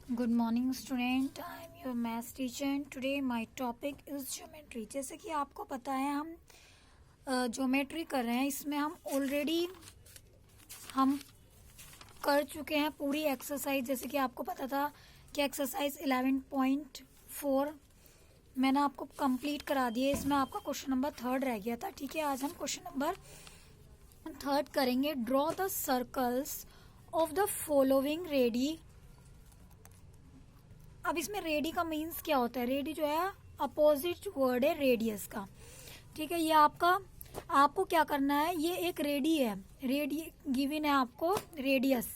Good morning student, I am your maths teacher and today my topic is geometry. जैसे कि आपको पता है हम ज्योमेट्री कर रहे हैं। इसमें हम कर चुके हैं पूरी एक्सरसाइज। जैसे कि आपको पता था कि एक्सरसाइज 11.4 मैंने आपको कंप्लीट करा दी है। इसमें आपका क्वेश्चन नंबर 3 रह गया था। ठीक है, आज हम क्वेश्चन नंबर 3 करेंगे। Draw the circles of the following ready. अब इसमें रेडी का मीन्स क्या होता है? रेडी जो है अपोजिट वर्ड है रेडियस का। ठीक है, ये आपको क्या करना है, ये एक रेडी है। रेडी गिवन है आपको रेडियस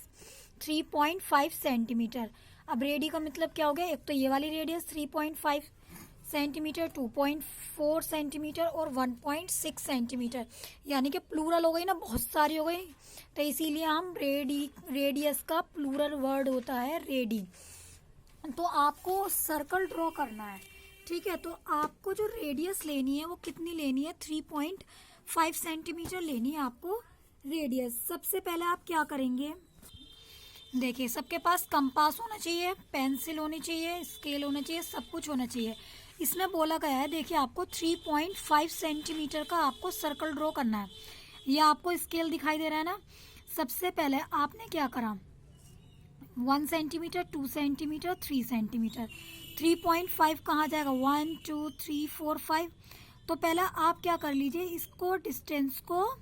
3.5 सेंटीमीटर। अब रेडी का मतलब क्या हो गया? एक तो ये वाली रेडियस 3.5 सेंटीमीटर, 2.4 सेंटीमीटर और 1.6 सेंटीमीटर, यानी कि प्लूरल हो गई ना, बहुत सारी हो गई। तो इसीलिए हम रेडियस का प्लूरल वर्ड होता है रेडी। तो आपको सर्कल ड्रॉ करना है। ठीक है, तो आपको जो रेडियस लेनी है वो कितनी लेनी है? 3.5 सेंटीमीटर लेनी है आपको रेडियस। सबसे पहले आप क्या करेंगे, देखिए सबके पास कंपास होना चाहिए, पेंसिल होनी चाहिए, स्केल होना चाहिए, सब कुछ होना चाहिए। इसमें बोला गया है, देखिए आपको 3.5 सेंटीमीटर का आपको सर्कल ड्रॉ करना है। ये आपको स्केल दिखाई दे रहा है ना। सबसे पहले आपने क्या करा, 1 सेंटीमीटर, 2 सेंटीमीटर, 3 सेंटीमीटर। 3.5 कहाँ जाएगा? 1 2 3 4 5। तो पहले आप क्या कर लीजिए, इसको डिस्टेंस को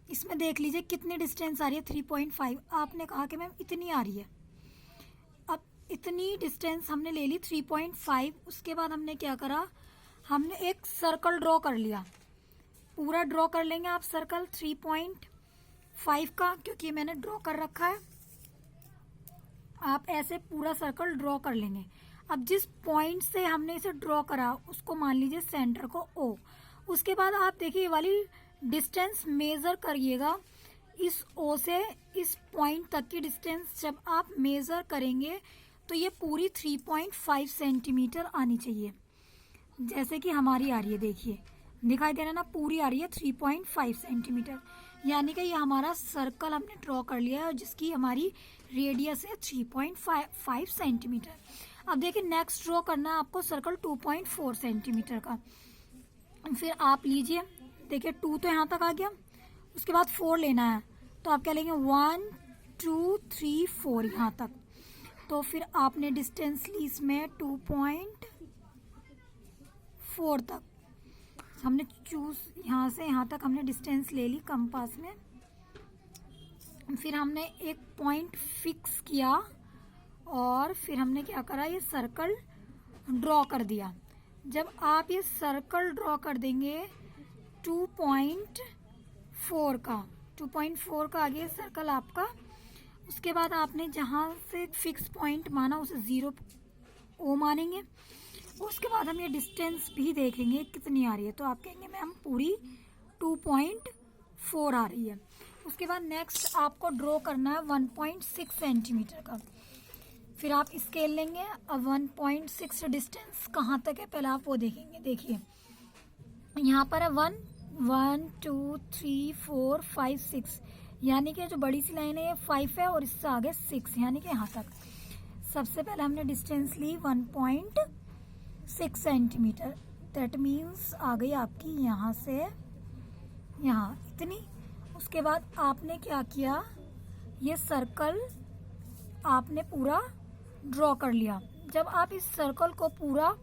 इसमें देख लीजिए कितनी डिस्टेंस आ रही है। 3.5 आपने कहा कि मैम इतनी आ रही है। अब इतनी डिस्टेंस हमने ले ली 3.5। उसके बाद हमने क्या करा, हमने एक सर्कल ड्रॉ कर लिया। पूरा ड्रॉ कर लेंगे आप सर्कल 3.5 का, क्योंकि मैंने ड्रॉ कर रखा है। आप ऐसे पूरा सर्कल ड्रॉ कर लेंगे। अब जिस पॉइंट से हमने इसे ड्रॉ करा उसको मान लीजिए सेंटर को O। उसके बाद आप देखिए ये वाली डिस्टेंस मेजर करिएगा। इस O से इस पॉइंट तक की डिस्टेंस जब आप मेजर करेंगे तो ये पूरी 3.5 सेंटीमीटर आनी चाहिए, जैसे कि हमारी आ रही है। देखिए दिखाई दे रहा है ना, पूरी आ रही है 3.5 सेंटीमीटर। यानी कि ये हमारा सर्कल हमने ड्रॉ कर लिया है और जिसकी हमारी रेडियस है 3.5 सेंटीमीटर। अब देखिए नेक्स्ट ड्रॉ करना है आपको सर्कल 2.4 सेंटीमीटर का। फिर आप लीजिए, देखिए 2 तो यहाँ तक आ गया। उसके बाद 4 लेना है, तो आप क्या लेंगे? 1 2 3 4 यहाँ तक। तो फिर आपने डिस्टेंस ली इसमें 2.4 तक। हमने चूज यहाँ से यहाँ तक हमने डिस्टेंस ले ली कंपास में। फिर हमने एक पॉइंट फिक्स किया और फिर हमने क्या करा, ये सर्कल ड्रॉ कर दिया। जब आप ये सर्कल ड्रॉ कर देंगे 2.4 का आगे सर्कल आपका। उसके बाद आपने जहाँ से फिक्स पॉइंट माना उसे 0 O मानेंगे। उसके बाद हम ये डिस्टेंस भी देखेंगे कितनी आ रही है, तो आप कहेंगे मैम पूरी 2.4 आ रही है। उसके बाद नेक्स्ट आपको ड्रॉ करना है 1.6 सेंटीमीटर का। फिर आप स्केल लेंगे। अब 1.6 डिस्टेंस कहाँ तक है पहले आप वो देखेंगे। देखिए यहाँ पर है 1 2 3 4 5 6, यानी कि जो बड़ी सी लाइन है ये 5 है और इससे आगे 6, यानी कि यहाँ तक। सबसे पहले हमने डिस्टेंस ली 1.6 सेंटीमीटर। दैट मीन्स आ गई आपकी यहाँ से यहाँ इतनी। उसके बाद आपने क्या किया, ये सर्कल आपने पूरा ड्रॉ कर लिया। जब आप इस सर्कल को पूरा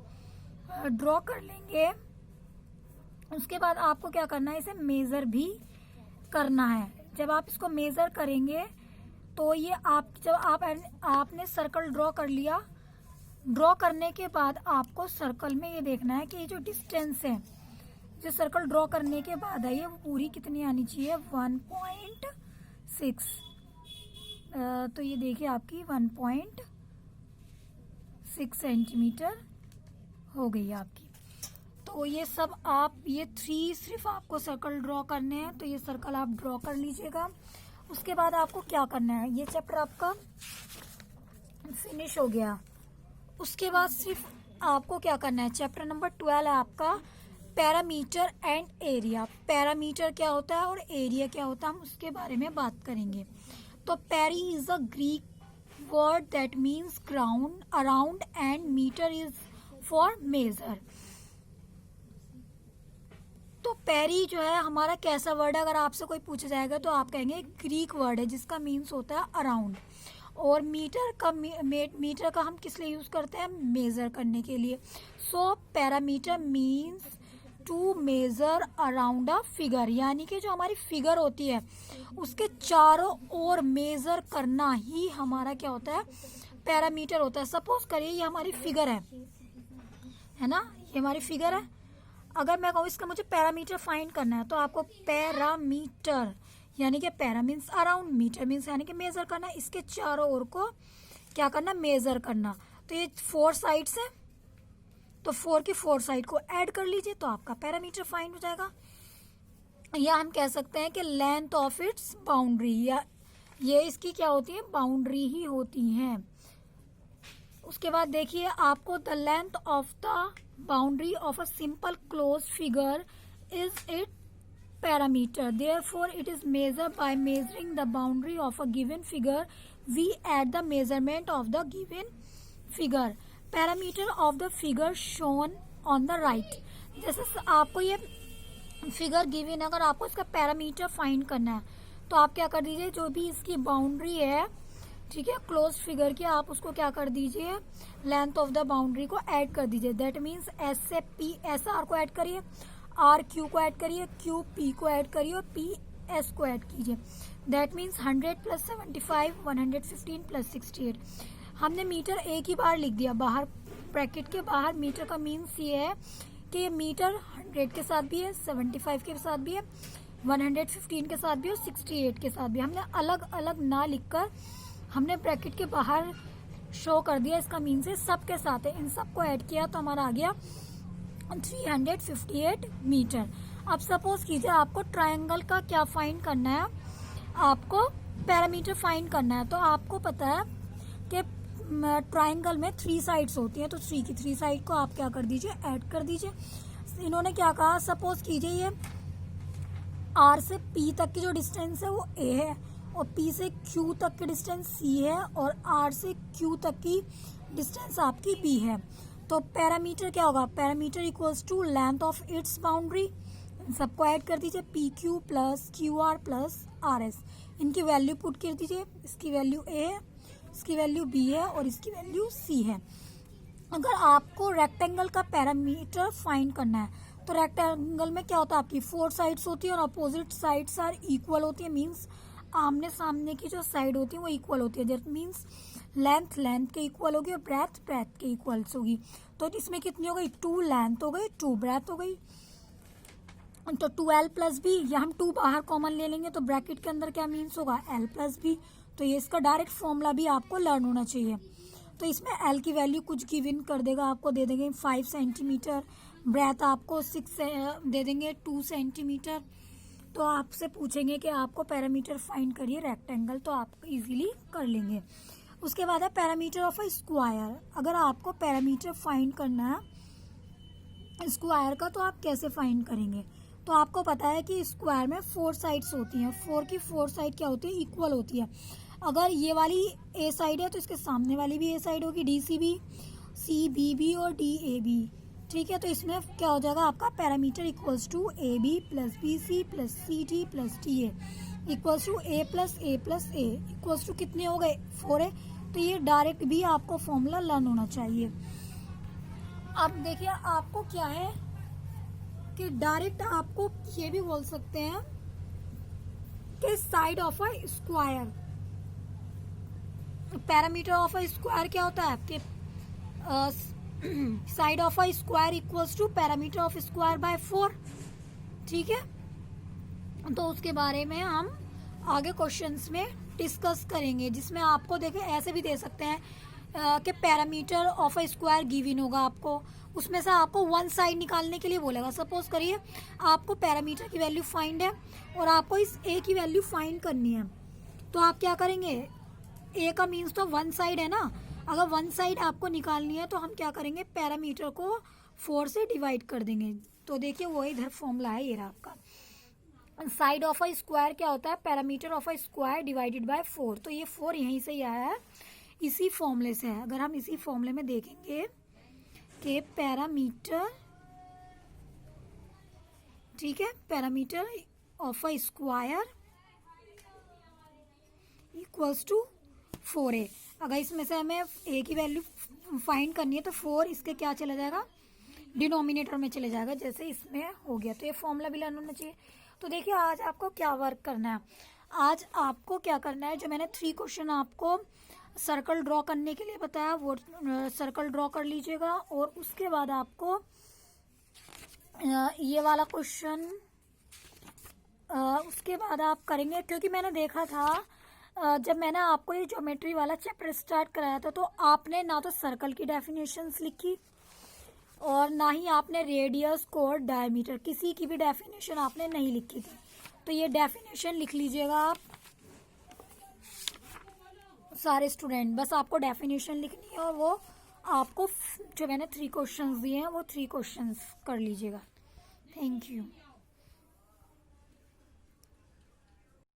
ड्रॉ कर लेंगे उसके बाद आपको क्या करना है, इसे मेज़र भी करना है। जब आप इसको मेज़र करेंगे तो ये आपने सर्कल ड्रॉ कर लिया। ड्रॉ करने के बाद आपको सर्कल में ये देखना है कि ये जो डिस्टेंस है जो सर्कल ड्रॉ करने के बाद है ये वो पूरी कितनी आनी चाहिए, 1.6। तो ये देखिए आपकी 1.6 सेंटीमीटर हो गई आपकी। तो ये सब आप ये 3 सिर्फ आपको सर्कल ड्रॉ करने हैं, तो ये सर्कल आप ड्रॉ कर लीजिएगा। उसके बाद आपको क्या करना है, ये चैप्टर आपका फिनिश हो गया। उसके बाद सिर्फ आपको क्या करना है, चैप्टर नंबर 12 है आपका पैरामीटर एंड एरिया। पैरामीटर क्या होता है और एरिया क्या होता है हम उसके बारे में बात करेंगे। तो peri is a Greek word that means ground, around, and meter is for measure. तो पेरी जो है हमारा कैसा वर्ड है, अगर आपसे कोई पूछा जाएगा तो आप कहेंगे ग्रीक वर्ड है जिसका मीन्स होता है अराउंड। और मीटर का हम किस लिए यूज करते हैं, मेजर करने के लिए। So parameter means to measure around a figure, यानी कि जो हमारी फिगर होती है उसके चारों ओर मेजर करना ही हमारा क्या होता है, पैरामीटर होता है। सपोज करिए ये हमारी फिगर है ना, ये हमारी फिगर है। अगर मैं कहूँ इसका मुझे पैरामीटर फाइंड करना है तो आपको पैरामीटर यानी कि para means around, meter means यानी कि मेजर करना, इसके चारों ओर को क्या करना, मेजर करना। तो ये 4 साइड्स है, तो 4 की 4 साइड को ऐड कर लीजिए तो आपका पैरामीटर फाइंड हो जाएगा। या हम कह सकते हैं कि लेंथ ऑफ इट्स बाउंड्री, या ये इसकी क्या होती है, बाउंड्री ही होती है। उसके बाद देखिए आपको the length of the boundary of a simple close figure is it parameter, therefore it is measured by measuring the boundary of a given figure. We add the measurement of the given figure. Parameter of the figure shown on the right. जैसे आपको ये figure given है, अगर आपको इसका parameter find करना है तो आप क्या कर दीजिए, जो भी इसकी बाउंड्री है, ठीक है, क्लोज फिगर की, आप उसको क्या कर दीजिए, लेंथ ऑफ द बाउंड्री को ऐड कर दीजिए। दैट मीन्स एस से पी, एस आर को ऐड करिए, आर क्यू को ऐड करिए, क्यू पी को ऐड करिए और पी एस को ऐड कीजिए। That means 100 plus 75 115 plus 68। हमने मीटर एक ही बार लिख दिया बाहर, ब्रैकेट के बाहर। मीटर का मीन्स ये है कि मीटर 100 के साथ भी है, 75 के साथ भी है, 115 के साथ भी और 68 के साथ भी। हमने अलग अलग ना लिखकर हमने ब्रैकेट के बाहर शो कर दिया, इसका मीन्स है सब के साथ है। इन सबको ऐड किया तो हमारा आ गया 358 मीटर। अब सपोज कीजिए आपको ट्रायंगल का क्या फाइंड करना है, आपको पैरामीटर फाइंड करना है। तो आपको पता है कि ट्रायंगल में 3 साइड्स होती हैं, तो 3 की 3 साइड को आप क्या कर दीजिए, ऐड कर दीजिए। इन्होंने क्या कहा, सपोज कीजिए ये आर से पी तक की जो डिस्टेंस है वो ए है, और पी से क्यू तक की डिस्टेंस सी है, और आर से क्यू तक की डिस्टेंस आपकी बी है। तो पैरामीटर क्या होगा, parameter equals to length of its boundary, सबको ऐड कर दीजिए, P Q plus Q R plus R S. इनकी वैल्यू पुट कर दीजिए, इसकी वैल्यू ए है, इसकी वैल्यू बी है और इसकी वैल्यू सी है। अगर आपको रेक्टेंगल का पैरामीटर फाइंड करना है तो रेक्टेंगल में क्या होता है, आपकी 4 साइड्स होती है और अपोजिट साइड्स आर इक्वल होती है। मीन्स आमने सामने की जो साइड होती है वो इक्वल होती है। दैट मीन्स लेंथ लेंथ के इक्वल होगी और ब्रेथ ब्रेथ के इक्वल्स होगी। तो इसमें कितनी हो गई, 2 लेंथ हो गई, 2 ब्रेथ हो गई। तो 2l प्लस बी, या हम 2 बाहर कॉमन ले लेंगे तो ब्रैकेट के अंदर क्या मीन्स होगा, l प्लस बी। तो ये इसका डायरेक्ट फॉर्मूला भी आपको लर्न होना चाहिए। तो इसमें l की वैल्यू कुछ गिवन कर देगा, आपको दे देंगे 5 सेंटीमीटर, ब्रेथ आपको 6 दे देंगे 2 सेंटीमीटर। तो आपसे पूछेंगे कि आपको पैरामीटर फाइंड करिए रेक्टेंगल, तो आप इजीली कर लेंगे। उसके बाद है पैरामीटर ऑफ अ स्क्वायर। अगर आपको पैरामीटर फाइंड करना है स्क्वायर का तो आप कैसे फाइंड करेंगे, तो आपको पता है कि स्क्वायर में 4 साइड्स होती हैं, 4 की 4 साइड क्या होती है, इक्वल होती है। अगर ये वाली ए साइड है तो इसके सामने वाली भी ए साइड होगी, D C B, C B B और डी ए बी, ठीक है। तो इसमें क्या हो जाएगा, आपका parameter equals to A B plus B C plus C D plus D A equals to A plus A plus A equals to कितने हो गए, 4 है। तो ये डायरेक्ट भी आपको फॉर्मूला लर्न होना चाहिए। अब देखिए आपको क्या है कि डायरेक्ट आपको ये भी बोल सकते हैं कि side of a square, parameter of a square क्या होता है कि side of a square equals to parameter of square by 4, ठीक है। तो उसके बारे में हम आगे क्वेश्चंस में डिस्कस करेंगे, जिसमें आपको देखें ऐसे भी दे सकते हैं कि parameter of a square given होगा आपको, उसमें से आपको 1 साइड निकालने के लिए बोलेगा। सपोज करिए आपको पैरामीटर की वैल्यू फाइंड है और आपको इस ए की वैल्यू फाइंड करनी है, तो आप क्या करेंगे, ए का मीन्स तो 1 साइड है ना। अगर 1 साइड आपको निकालनी है तो हम क्या करेंगे, पैरामीटर को 4 से डिवाइड कर देंगे। तो देखिए वो इधर फॉर्मूला है, ये रहा आपका। साइड ऑफ अ स्क्वायर क्या होता है, parameter of a square divided by 4। तो ये 4 यहीं से ही आया है, इसी फॉर्मूले से है। अगर हम इसी फॉर्मूले में देखेंगे कि पैरामीटर, ठीक है, parameter of a square equals to 4a। अगर इसमें से हमें a की वैल्यू फाइंड करनी है तो 4 इसके क्या चला जाएगा, डिनोमिनेटर में चले जाएगा, जैसे इसमें हो गया। तो ये फॉर्मूला भी लर्न होना चाहिए। तो देखिए आज आपको क्या वर्क करना है, आज आपको क्या करना है, जो मैंने 3 क्वेश्चन आपको सर्कल ड्रॉ करने के लिए बताया वो सर्कल ड्रॉ कर लीजिएगा। और उसके बाद आपको ये वाला क्वेश्चन उसके बाद आप करेंगे, क्योंकि मैंने देखा था जब मैंने आपको ये ज्योमेट्री वाला चैप्टर स्टार्ट कराया था तो आपने ना तो सर्कल की डेफिनेशंस लिखी और ना ही आपने रेडियस, कोड, डायमीटर किसी की भी डेफिनेशन आपने नहीं लिखी थी। तो ये डेफिनेशन लिख लीजिएगा आप सारे स्टूडेंट, बस आपको डेफिनेशन लिखनी है और वो आपको जो मैंने 3 क्वेश्चंस दिए हैं वो 3 क्वेश्चंस कर लीजिएगा। Thank you.